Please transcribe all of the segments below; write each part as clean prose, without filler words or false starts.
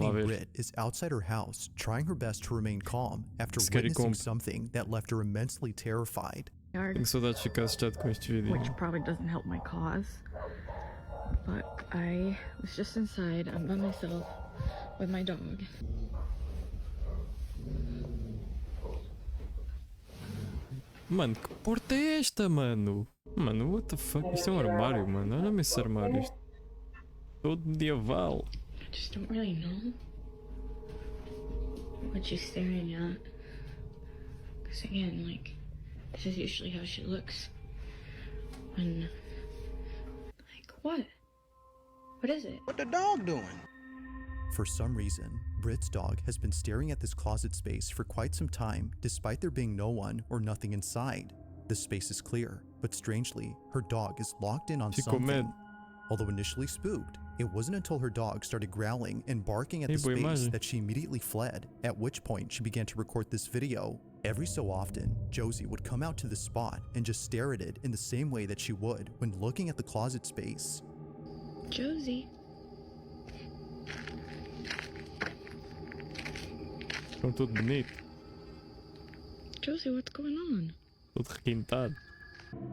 named ver. Brit is outside her house trying her best to remain calm after Scary witnessing comp. something that left her immensely terrified. Tenho saudades de ficar assustado com este vídeo. Which probably doesn't help my cause. But I was just inside. I'm by myself with my dog. Mano, que porta é esta, mano? Mano, what the fuck? Isto é um armário, mano. Olha-me esse armário. Isto todo medieval. I just don't really know what she's staring at. Because again, like, this is usually how she looks. When, like, what? What is it? What the dog doing? For some reason, Brit's dog has been staring at this closet space for quite some time despite there being no one or nothing inside. The space is clear, but strangely, her dog is locked in on something. Although initially spooked, it wasn't until her dog started growling and barking at the space that she immediately fled, at which point she began to record this video. Every so often, Josie would come out to the spot and just stare at it in the same way that she would when looking at the closet space. Josie. Estão tudo bonito. Josie, what's going on? Tudo requintado.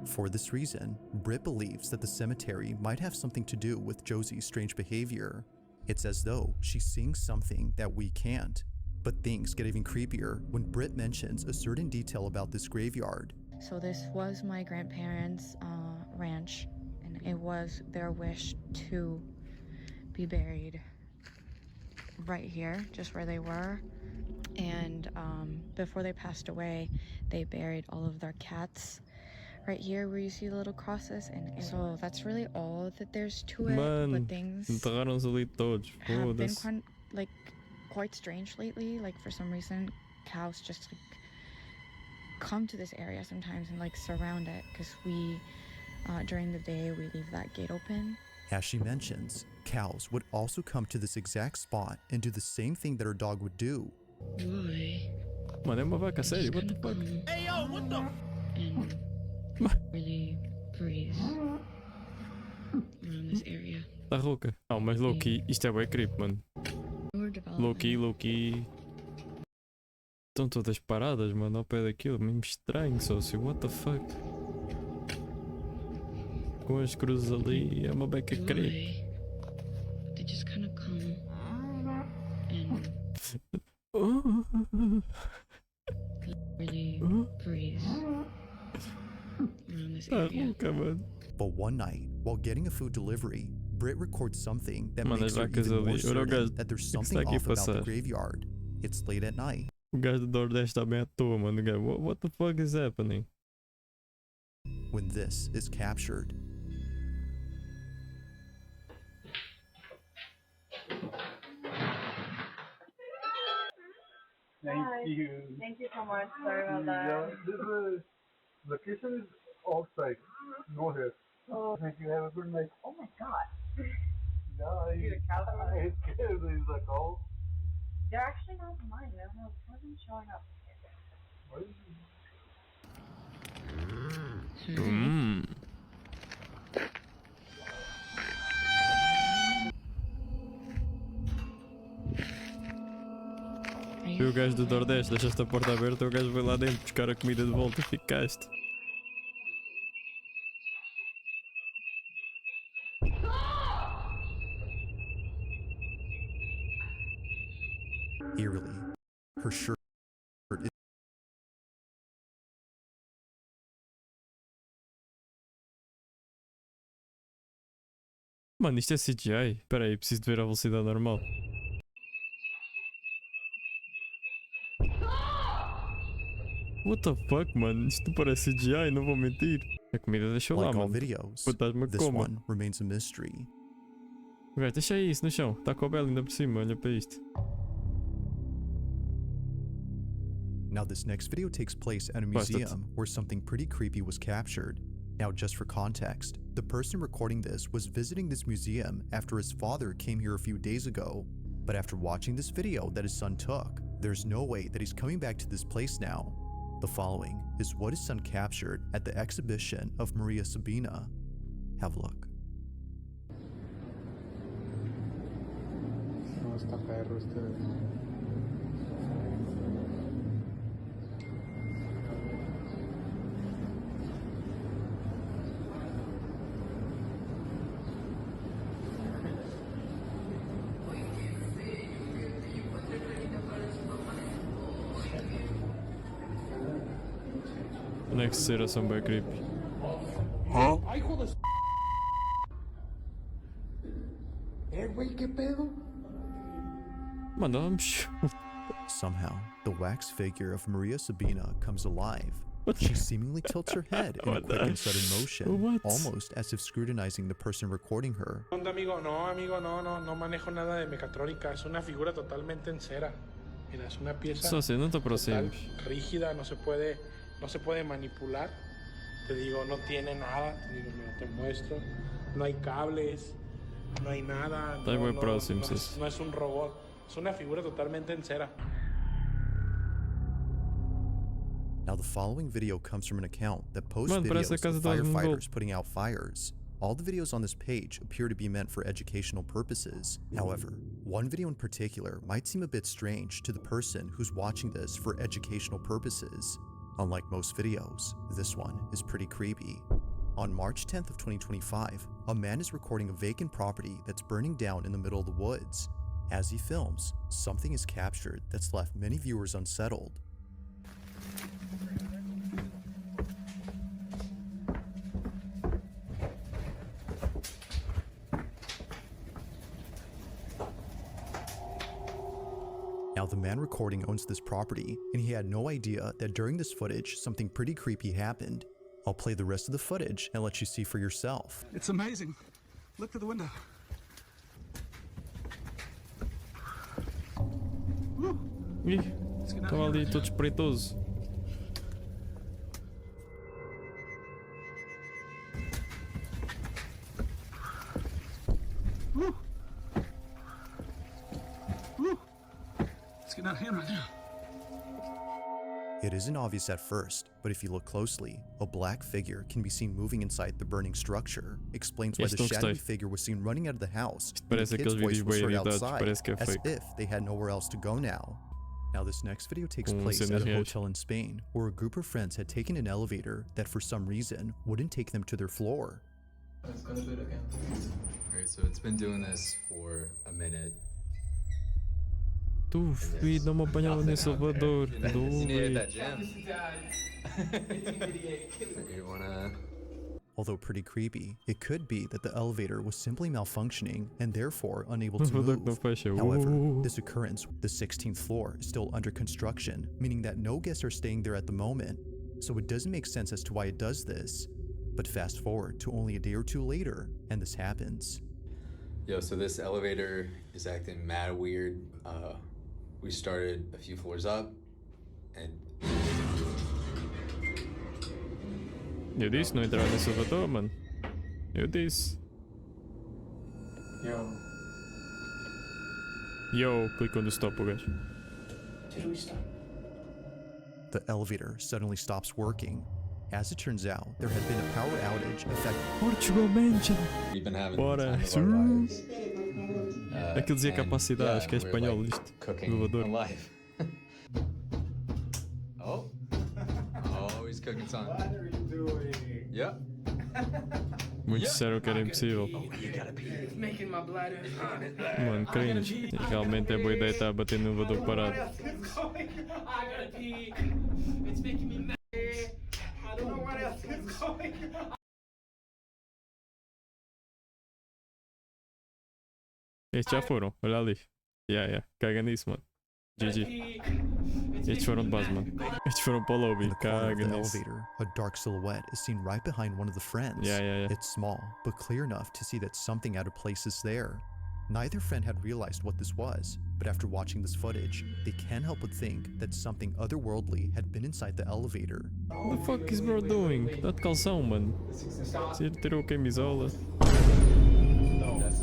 For this reason, Brit believes that the cemetery might have something to do with Josie's strange behavior. It's as though she's seeing something that we can't. But things get even creepier when Brit mentions a certain detail about this graveyard. So this was my grandparents' ranch, and it was their wish to be buried right here, just where they were. And before they passed away, they buried all of their cats right here where you see the little crosses, and so that's really all that there's to it. Mano, but things enterraram-os ali todos. have been quite strange lately. Like, for some reason, cows just like come to this area sometimes and like surround it, because we during the day we leave that gate open. As she mentions, cows would also come to this exact spot and do the same thing that her dog would do. Why? Mano, é uma vaca, sério? What the fuck? Hey, yo, what the? And really breeze around this area. Está rouca. Não, mas low-key, isto é bem creep, mano. Low-key. Estão todas paradas, mano, ao pé daquilo. Mesmo estranho, sócio. What the fuck? Com as cruzes ali, é uma beca creep. They just kind of come and really breeze around this area. Rouca, mano. But one night, while getting a food delivery, Brit records something that Mano, makes her as vacas even more ali. Olha o certain gajo that there's que something está aqui a off about the passar. graveyard. It's late at night. O gajo do Nordeste está bem à toa, mano. What the fuck is happening? When this is captured. Thank you. Thank you so much. Sorry about Yeah, that. this is location is outside, no here. Oh. Thank you. Have a good night. Oh my god. Yeah, You're a cow? I scared. He's like, oh, They're actually not mine. I don't know. It wasn't showing up. what is it? E o gajo do Nordeste deixaste a porta aberta, o gajo vai lá dentro buscar a comida de volta e ficaste. Eerily, her shirt is Mano, isto é CGI? Espera aí, preciso de ver a velocidade normal. What the fuck, mano? Isto parece CGI, não vou mentir. A comida deixou lá, like all mano. videos. Fantasma This coma. one remains a mystery. O gajo, deixa aí isso no chão. Está com a bela ainda por cima, olha para isto. Now this next video takes place at a museum where something pretty creepy was captured. Now just for context, the person recording this was visiting this museum after his father came here a few days ago. But after watching this video that his son took, there's no way that he's coming back to this place now. The following is what his son captured at the exhibition of Maria Sabina. Have a look. está perro este. Next cera son bem creepy. ¡Ay, hijo de s... güey, qué pedo. Mano, vamos. Somehow, the wax figure of Maria Sabina comes alive. She seemingly tilts her head in a quick and sudden motion, What? almost as if scrutinizing the person recording her. Amigo, no manejo nada de mecatrónica, es una figura totalmente en cera. Mira, es una pieza Só assim, não te total, aproximes. rígida, no se puede manipular. Te digo, no tiene nada, te digo, mira, te muestro, no hay cables, no hay nada. Estás muy próximo, sí. No es un robot, es una figura totalmente en cera. Now, the following video comes from an account that posts Man, parece videos a casa of de algum firefighters putting out fires. All the videos on this page appear to be meant for educational purposes. However, one video in particular might seem a bit strange to the person who's watching this for educational purposes. Unlike most videos, this one is pretty creepy. On March 10th of 2025, a man is recording a vacant property that's burning down in the middle of the woods. As he films, something is captured that's left many viewers unsettled. Now, the man recording owns this property, and he had no idea that during this footage, something pretty creepy happened. I'll play the rest of the footage and let you see for yourself. It's amazing. Look through the window. Ih, estão ali todos preitosos. Let's get out of here right now. It isn't obvious at first, but if you look closely, a black figure can be seen moving inside the burning structure. Explains why Este the não shadowy gostei. figure was seen running out of the house, and Parece the kid's aqueles voice vídeos was bem heard editados, outside, parece que é as fake. if they had nowhere else to go now. Now, this next video takes Com place cenas at a reais. hotel in Spain, where a group of friends had taken an elevator that for some reason wouldn't take them to their floor. It's gonna do it again. Alright, so it's been doing this for a minute. Duvido, não me apanhava nesse elevador. You needed that Duvido. jam. You wanna... Although pretty creepy, it could be that the elevator was simply malfunctioning and therefore unable to Elevador que não move. fecha. However, this occurrence, the 16th floor, is still under construction, meaning that no guests are staying there at the moment. So it doesn't make sense as to why it does this. But fast forward to only a day or two later, and this happens. Yo, so this elevator is acting mad weird. We started a few floors up, and Eu disse não entrar nesse elevador, mano. Eu disse. Yo, clicou no stop o gajo. The elevator suddenly stops working. As it turns out, there had been a power outage affecting Portugal Mansion. we've been having Bora. the time of our lives. Aquilo dizia And, capacidade, acho que é we're, espanhol like, isto. cooking Elevador. alive. Oh. Oh, he's cooking something. What are you doing? Yep. Muitos disseram que era impossível. Making my bladder. Mano, cringe. Realmente é boa ideia estar a bater no elevador parado. I gotta pee. It's making me mad. I don't know what else is going on. Estes já foram, olha ali. Caga nisso, mano. GG. Estes foram de base, mano. Estes foram para o lobby, in the corner of caga the nisso. elevator. A dark silhouette is seen right behind one of the friends. Yeah. It's small, but clear enough to see that something out of place is there. Neither friend had realized what this was, but after watching this footage, they can't help but think that something otherworldly had been inside the elevator. What the fuck is bro doing? Dá de calção, mano. Se ele tirou a camisola.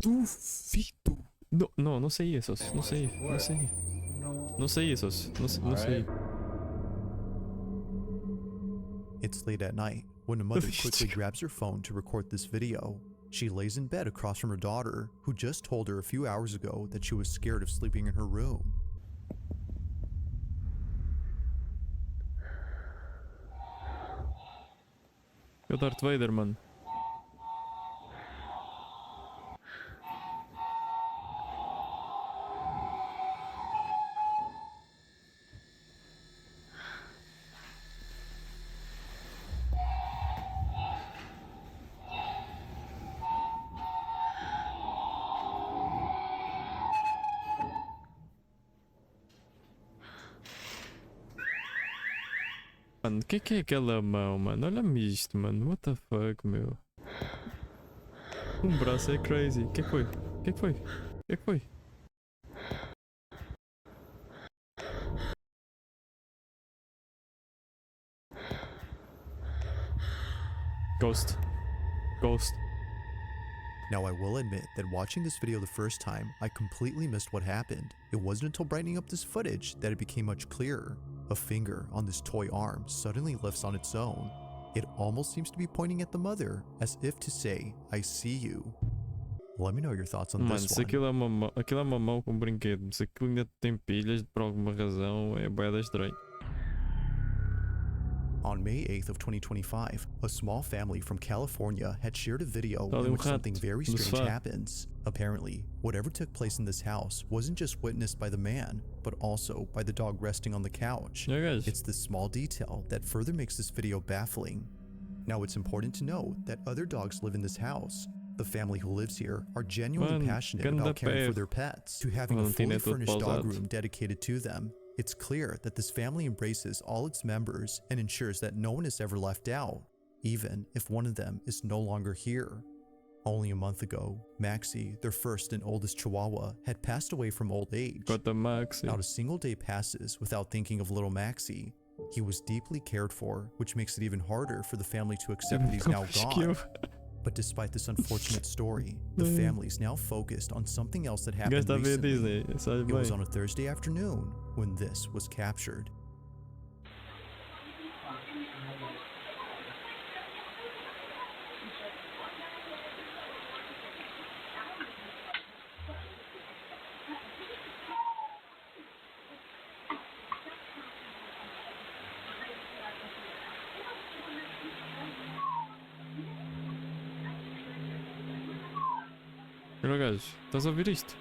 Duvido. Não sei isso. Não sei. Não sei isso. Não sei. It's late at night when a mother quickly grabs her phone to record this video. She lays in bed across from her daughter, who just told her a few hours ago that she was scared of sleeping in her room. É o Darth Vader, mano. Mano, o que é aquela mão, mano? Olha-me isto, mano. What the fuck, meu? Um braço é crazy. O que é que foi? O que é que foi? O que é que foi? Ghost. Ghost. Now, I will admit that watching this video the first time, I completely missed what happened. It wasn't until brightening up this footage that it became much clearer. A finger on this toy arm suddenly lifts on its own. It almost seems to be pointing at the mother, as if to say, I see you. Let me know your thoughts on Mano, this se one. aquilo é uma mão com um brinquedo, se aquilo ainda tem pilhas por alguma razão, é bué da estranho. On May 8th of 2025, a small family from California had shared a video Tá ali in um which something rato very no strange sofá. happens. Apparently, whatever took place in this house wasn't just witnessed by the man, but also by the dog resting on the couch. Yeah, guys. It's this small detail that further makes this video baffling. Now, it's important to note that other dogs live in this house. The family who lives here are genuinely Mano, passionate ganda about caring for pé. their pets, to having a Valentina fully é todo furnished dog pausado. room dedicated to them. It's clear that this family embraces all its members and ensures that no one is ever left out, even if one of them is no longer here. Only a month ago, Maxie, their first and oldest Chihuahua, had passed away from old age. Got the Maxi. Not a single day passes without thinking of little Maxie. He was deeply cared for, which makes it even harder for the family to accept that he's now gone. But despite this unfortunate story, the family's now focused on something else that happened Gasta a ver recently. Disney, sabe It was bem. on a Thursday afternoon when this was captured. Olha, gajo, estás a ouvir isto?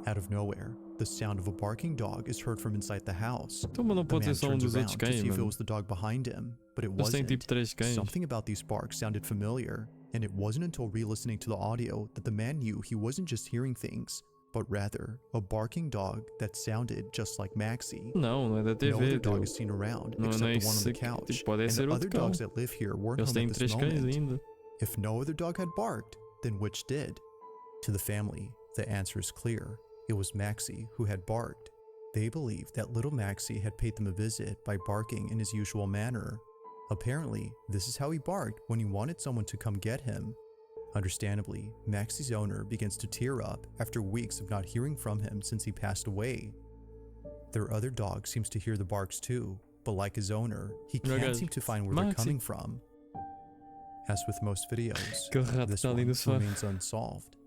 Out of nowhere, the sound of a barking dog is heard from inside the house. Então, mas não The pode man ser só turns dos outros around to cães, see if it mano. was the dog behind him, but it Eles têm wasn't. tipo 3 cães. Something about these barks sounded familiar, and it wasn't until re-listening to the audio that the man knew he wasn't just hearing things, but rather a barking dog that sounded just like Maxie. Não, não é da No TV, other dog teu. is seen around Não, except não é the one on isso the aqui, couch, tipo, pode and ser the outro other cão. dogs that live here weren't Eles home têm at this 3 cães moment. ainda. If no other dog had barked, then which did? To the family, the answer is clear. It was Maxie who had barked. They believed that little Maxie had paid them a visit by barking in his usual manner. Apparently, this is how he barked when he wanted someone to come get him. Understandably, Maxie's owner begins to tear up after weeks of not hearing from him since he passed away. Their other dog seems to hear the barks too, but like his owner, he No, can't guys, seem to find where they're Maxie. coming from. As with most videos, Aquele rato this está ali one no sofá. remains unsolved.